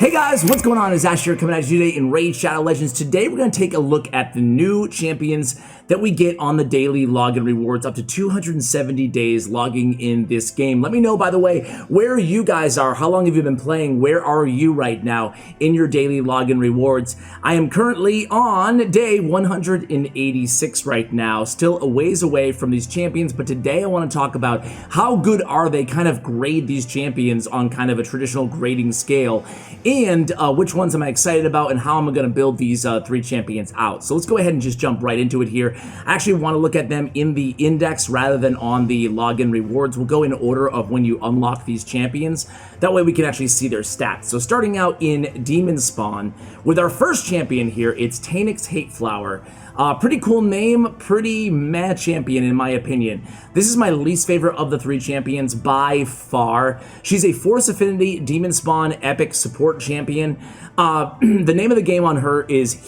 Hey guys, what's going on? It's Ash here coming at you today in Raid Shadow Legends. Today we're going to take a look at the new champions that we get on the daily login rewards, up to 270 days logging in this game. Let me know, by the way, where you guys are. How long have you been playing? Where are you right now in your daily login rewards? I am currently on day 186 right now, still a ways away from these champions, but today I want to talk about how good are they, kind of grade these champions on kind of a traditional grading scale, and which ones am I excited about and how am I going to build these three champions out. So let's go ahead and just jump right into it here. I actually want to look at them in the index rather than on the login rewards. We'll go in order of when you unlock these champions. That way we can actually see their stats. So starting out in Demon Spawn, with our first champion here, it's Tainix Hateflower. Pretty cool name, pretty meh champion in my opinion. This is my least favorite of the three champions by far. She's a Force Affinity Demon Spawn Epic Support champion. The name of the game on her is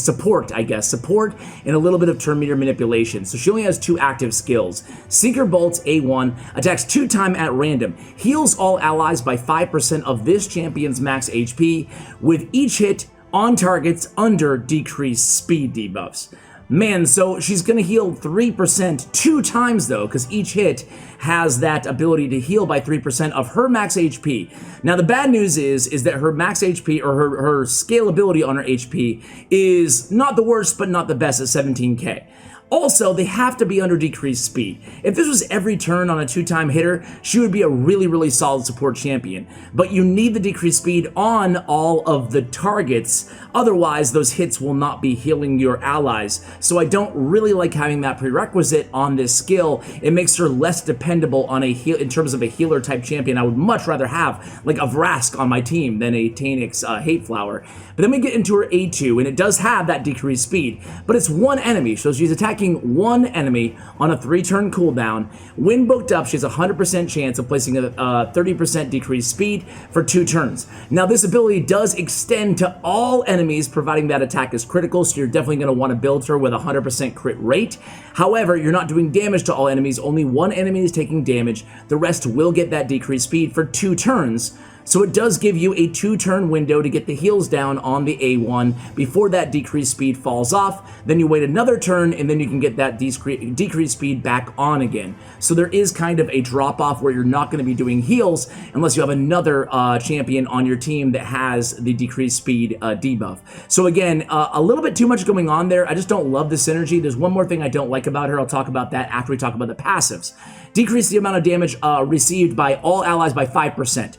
support, I guess. Support and a little bit of turn meter manipulation. So she only has 2 active skills. Seeker Bolts A1, attacks 2 times at random, heals all allies by 5% of this champion's max HP, with each hit on targets under decreased speed debuffs. Man, so she's going to heal 3% 2 times though, because each hit has that ability to heal by 3% of her max HP. Now the bad news is that her max HP, or her scalability on her HP, is not the worst but not the best at 17k. Also, they have to be under decreased speed. If this was every turn on a 2-time hitter, she would be a really solid support champion. But you need the decreased speed on all of the targets, otherwise those hits will not be healing your allies. So I don't really like having that prerequisite on this skill. It makes her less dependable on a heal in terms of a healer type champion. I would much rather have like a Vrask on my team than a Tainix Hateflower. But then we get into her A2, and it does have that decreased speed, but it's one enemy, so she's attacking one enemy on a 3-turn cooldown. When booked up, she has a 100% chance of placing a 30% decreased speed for 2 turns. Now this ability does extend to all enemies, providing that attack is critical, so you're definitely going to want to build her with a 100% crit rate. However, you're not doing damage to all enemies, only one enemy is taking damage. The rest will get that decreased speed for 2 turns. So it does give you a 2-turn window to get the heals down on the A1 before that decreased speed falls off. Then you wait another turn, and then you can get that decreased speed back on again. So there is kind of a drop-off where you're not going to be doing heals unless you have another champion on your team that has the decreased speed debuff. So again, a little bit too much going on there. I just don't love the synergy. There's one more thing I don't like about her. I'll talk about that after we talk about the passives. Decrease the amount of damage received by all allies by 5%.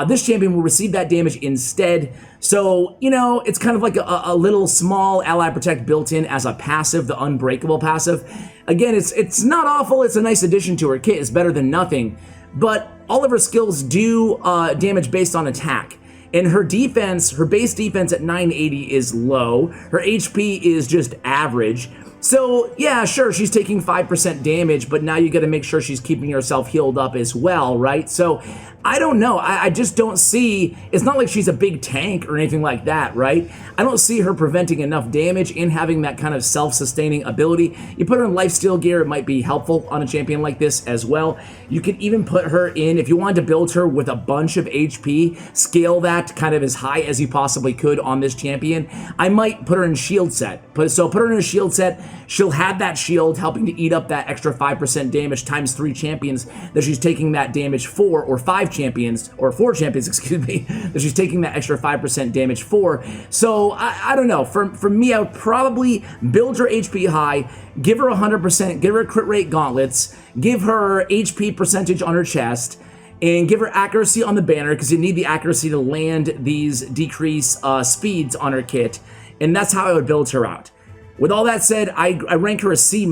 This champion will receive that damage instead. So, you know, it's kind of like a little small ally protect built in as a passive, the unbreakable passive. Again, it's not awful. It's a nice addition to her kit. It's better than nothing. But all of her skills do damage based on attack. And her defense, her base defense at 980 is low. Her HP is just average. So, yeah, sure, she's taking 5% damage, but now you got to make sure she's keeping herself healed up as well, right? So, I don't know. I just don't see, it's not like she's a big tank or anything like that, right? I don't see her preventing enough damage and having that kind of self-sustaining ability. You put her in lifesteal gear, it might be helpful on a champion like this as well. You can even put her in, if you wanted to build her with a bunch of HP, scale that kind of as high as you possibly could on this champion. I might put her in shield set. So put her in a shield set. She'll have that shield helping to eat up that extra 5% damage times 3 champions that she's taking that damage for, or 4 champions, excuse me, that she's taking that extra 5% damage for. So I don't know. For me, I would probably build her HP high, give her 100%, give her crit rate gauntlets, give her HP percentage on her chest, and give her accuracy on the banner, because you need the accuracy to land these decrease speeds on her kit. And that's how I would build her out. With all that said, I rank her a C-.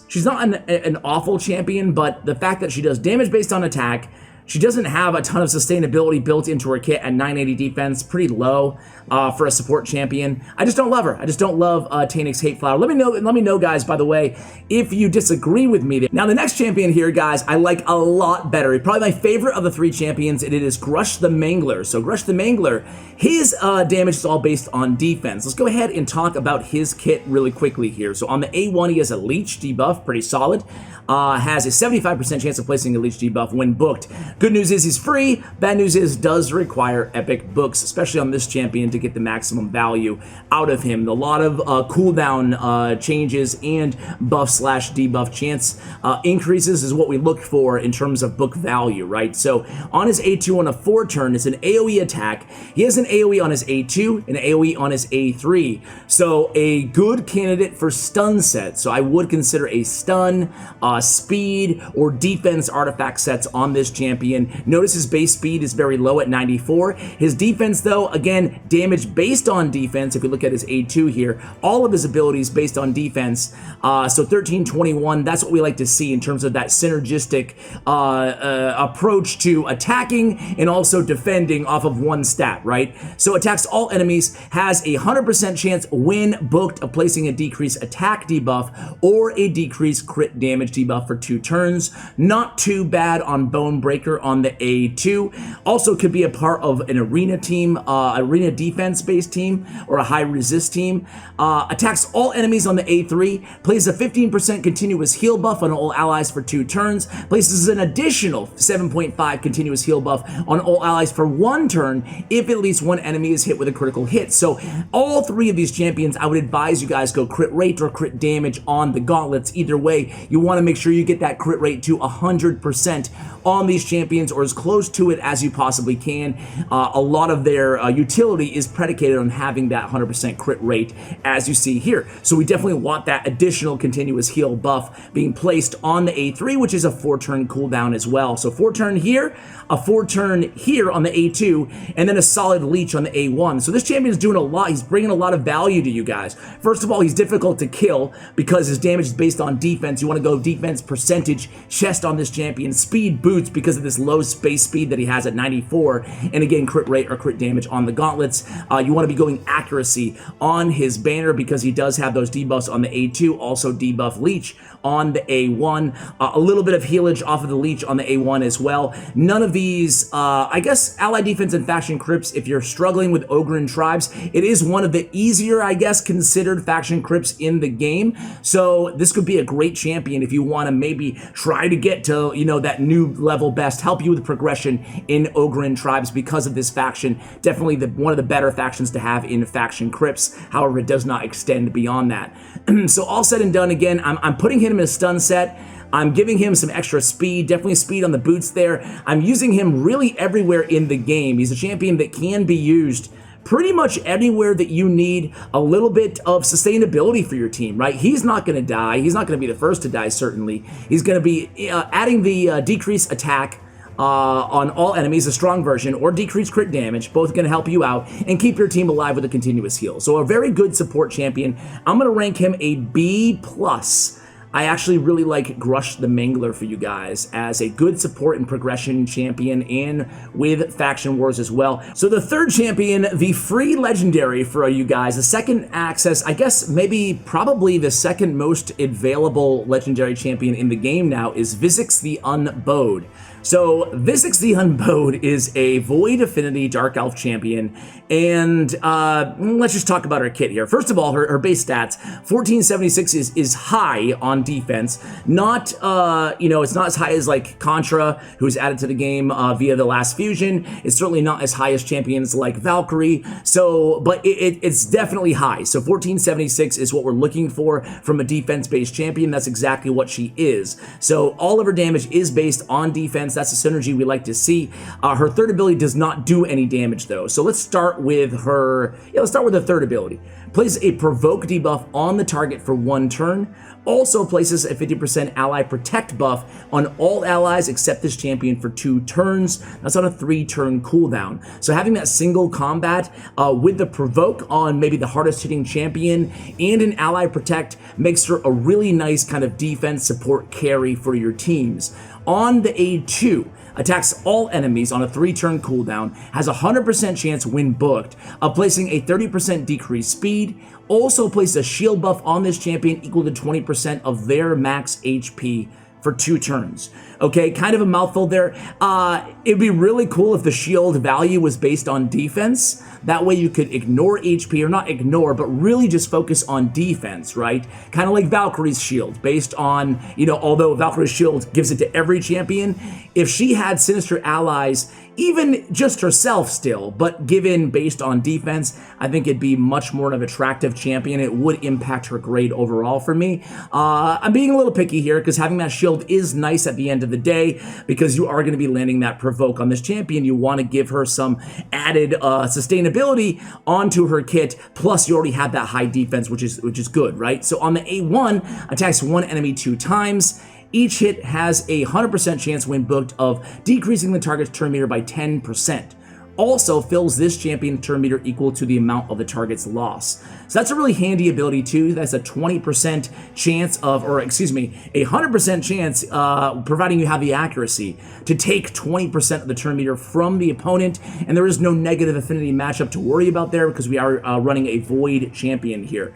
She's not an awful champion, but the fact that she does damage based on attack, she doesn't have a ton of sustainability built into her kit at 980 defense, pretty low for a support champion. I just don't love her. I just don't love Tainix Hateflower. Let me know, guys, by the way, if you disagree with me. Now, the next champion here, guys, I like a lot better. Probably my favorite of the 3 champions, and it is Ghrush the Mangler. So Ghrush the Mangler, his damage is all based on defense. Let's go ahead and talk about his kit really quickly here. So on the A1, he has a leech debuff, pretty solid. Has a 75% chance of placing a leech debuff when booked. Good news is he's free. Bad news is does require epic books, especially on this champion, to get the maximum value out of him. A lot of cooldown changes and buff/debuff chance increases is what we look for in terms of book value, right? So on his A2 on a 4-turn, it's an AoE attack. He has an AoE on his A2, an AoE on his A3. So a good candidate for stun sets. So I would consider a stun, speed, or defense artifact sets on this champion. Notice his base speed is very low at 94. His defense, though, again, damage based on defense. If we look at his A2 here, all of his abilities based on defense. So 1321, that's what we like to see in terms of that synergistic approach to attacking and also defending off of one stat, right? So attacks all enemies, has a 100% chance when booked of placing a decreased attack debuff or a decreased crit damage debuff for 2 turns. Not too bad on Bone Breaker on the A2. Also could be a part of an arena team, arena defense based team, or a high resist team. Attacks all enemies on the A3, places a 15% continuous heal buff on all allies for 2 turns, places an additional 7.5 continuous heal buff on all allies for 1 turn if at least one enemy is hit with a critical hit. So all 3 of these champions, I would advise you guys go crit rate or crit damage on the gauntlets. Either way, you want to make sure you get that crit rate to 100% on these champions, or as close to it as you possibly can. A lot of their utility is predicated on having that 100% crit rate, as you see here. So we definitely want that additional continuous heal buff being placed on the A3, which is a 4-turn cooldown as well. So 4-turn here, a 4-turn here on the A2, and then a solid leech on the A1. So this champion is doing a lot. He's bringing a lot of value to you guys. First of all, he's difficult to kill because his damage is based on defense. You want to go defense percentage chest on this champion. Speed boots because of this low space speed that he has at 94. And again, crit rate or crit damage on the gauntlets. You want to be going accuracy on his banner because he does have those debuffs on the A2. Also debuff leech on the A1. A little bit of healage off of the leech on the A1 as well. None of these, I guess, ally defense and faction crypts, if you're struggling with Ogryn tribes, it is one of the easier, I guess, considered faction crypts in the game. So this could be a great champion if you want to maybe try to get to, you know, that new level best, help you with progression in Ogryn tribes because of this faction. Definitely one of the better factions to have in faction crypts. However, it does not extend beyond that. So all said and done, again, I'm putting him in a stun set. I'm giving him some extra speed, definitely speed on the boots there. I'm using him really everywhere in the game. He's a champion that can be used pretty much anywhere that you need a little bit of sustainability for your team, right? He's not going to die. He's not going to be the first to die, certainly. He's going to be adding the decreased attack on all enemies, a strong version, or decreased crit damage, both going to help you out and keep your team alive with a continuous heal. So a very good support champion. I'm going to rank him a B+. I actually really like Ghrush the Mangler for you guys as a good support and progression champion and with faction wars as well. So the third champion, the free legendary for you guys, the second access, I guess maybe probably the second most available legendary champion in the game now is Visix the Unbowed. So Visix the Unbowed is a Void Affinity Dark Elf champion, and let's just talk about her kit here. First of all, her base stats, 1476 is high on defense. Not, you know, it's not as high as like Contra, who's added to the game via the last fusion. It's certainly not as high as champions like Valkyrie. So, but it's definitely high. So 1476 is what we're looking for from a defense-based champion. That's exactly what she is. So all of her damage is based on defense. That's a synergy we like to see. Her third ability does not do any damage though. So let's start with her. Yeah, let's start with the third ability. Places a provoke debuff on the target for 1 turn. Also places a 50% ally protect buff on all allies except this champion for 2 turns. That's on a 3-turn cooldown. So having that single combat with the provoke on maybe the hardest hitting champion and an ally protect makes her a really nice kind of defense support carry for your teams. On the A2, attacks all enemies on a 3-turn cooldown, has a 100% chance when booked of placing a 30% decreased speed, also places a shield buff on this champion equal to 20% of their max HP for 2 turns. Okay, kind of a mouthful there. It'd be really cool if the shield value was based on defense. That way you could ignore HP, or not ignore, but really just focus on defense, right? Kind of like Valkyrie's shield, based on, although Valkyrie's shield gives it to every champion, if she had Sinister allies, even just herself still, but given based on defense, I think it'd be much more of an attractive champion. It would impact her grade overall for me. I'm being a little picky here because having that shield is nice at the end of the day, because you are going to be landing that provoke on this champion. You want to give her some added sustainability onto her kit, plus you already have that high defense, which is good, right? So on the A1, attacks 1 enemy 2 times. Each hit has a 100% chance when booked of decreasing the target's turn meter by 10%. Also fills this champion turn meter equal to the amount of the target's loss. So that's a really handy ability too. That's a 20% chance of, or excuse me, a 100% chance, providing you have the accuracy, to take 20% of the turn meter from the opponent, and there is no negative affinity matchup to worry about there because we are running a void champion here.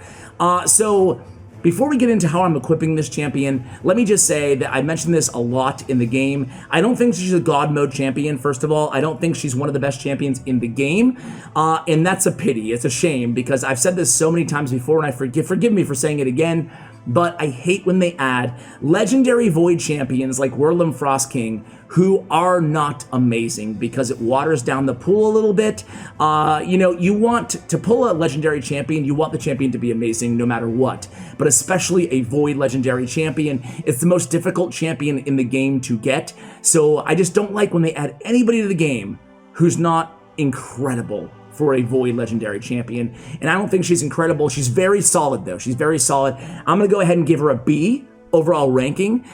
So before we get into how I'm equipping this champion, let me just say that I mentioned this a lot in the game. I don't think she's a God mode champion, first of all. I don't think she's one of the best champions in the game, and that's a pity. It's a shame, because I've said this so many times before, and I forgive me for saying it again, but I hate when they add legendary void champions like Whirlwind Frost King, who are not amazing, because it waters down the pool a little bit. You want to pull a legendary champion, you want the champion to be amazing no matter what, but especially a void legendary champion. It's the most difficult champion in the game to get, so I just don't like when they add anybody to the game who's not incredible for a void legendary champion. And I don't think she's incredible. She's very solid though. She's very solid. I'm gonna go ahead and give her a B overall ranking.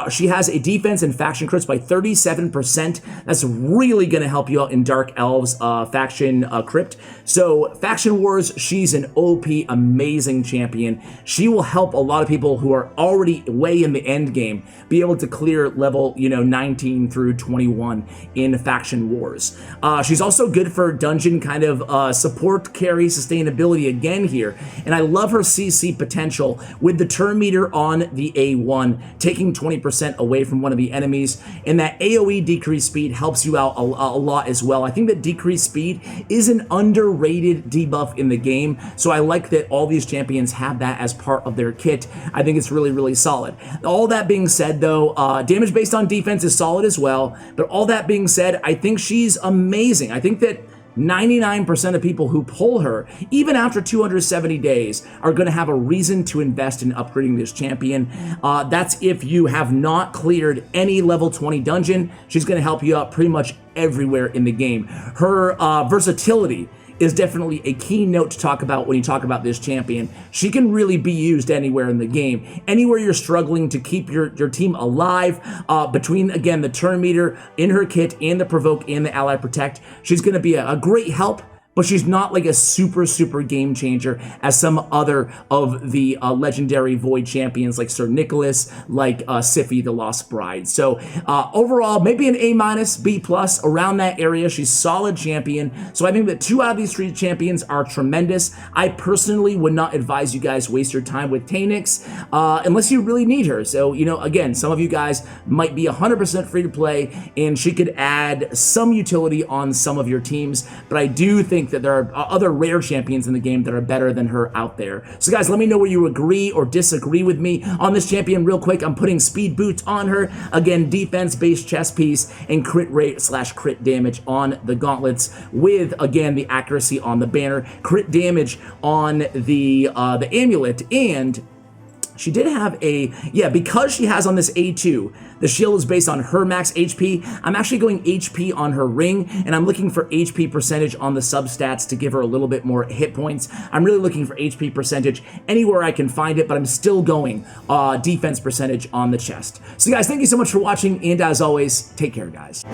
She has a defense and faction crits by 37%. That's really going to help you out in Dark Elves faction crypt. So faction wars, she's an OP amazing champion. She will help a lot of people who are already way in the end game be able to clear level 19 through 21 in faction wars. She's also good for dungeon kind of support carry sustainability again here, and I love her CC potential with the turn meter on the A1, taking 20% away from one of the enemies, and that AoE decrease speed helps you out a lot as well. I think that decreased speed is an underrated debuff in the game, so I like that all these champions have that as part of their kit. I think it's really, really solid. All that being said though, damage based on defense is solid as well, but all that being said, I think she's amazing. I think that 99% of people who pull her, even after 270 days, are going to have a reason to invest in upgrading this champion. That's if you have not cleared any level 20 dungeon. She's going to help you out pretty much everywhere in the game. Her versatility is definitely a key note to talk about when you talk about this champion. She can really be used anywhere in the game. Anywhere you're struggling to keep your team alive, between, again, the turn meter in her kit and the provoke and the ally protect, she's going to be a great help, but she's not like a super game changer as some other of the legendary void champions like Sir Nicholas, like Siphi the Lost Bride. So overall, maybe an A-, B+, around that area. She's solid champion. So I think that 2 out of these 3 champions are tremendous. I personally would not advise you guys waste your time with Tainix unless you really need her. So, again, some of you guys might be 100% free to play, and she could add some utility on some of your teams, but I do think that there are other rare champions in the game that are better than her out there. So guys, let me know where you agree or disagree with me on this champion real quick. I'm putting speed boots on her. Again, defense-based chest piece and crit rate / crit damage on the gauntlets with, again, the accuracy on the banner, crit damage on the amulet, and she did have because she has on this A2, the shield is based on her max HP. I'm actually going HP on her ring, and I'm looking for HP percentage on the substats to give her a little bit more hit points. I'm really looking for HP percentage anywhere I can find it, but I'm still going defense percentage on the chest. So guys, thank you so much for watching, and as always, take care, guys.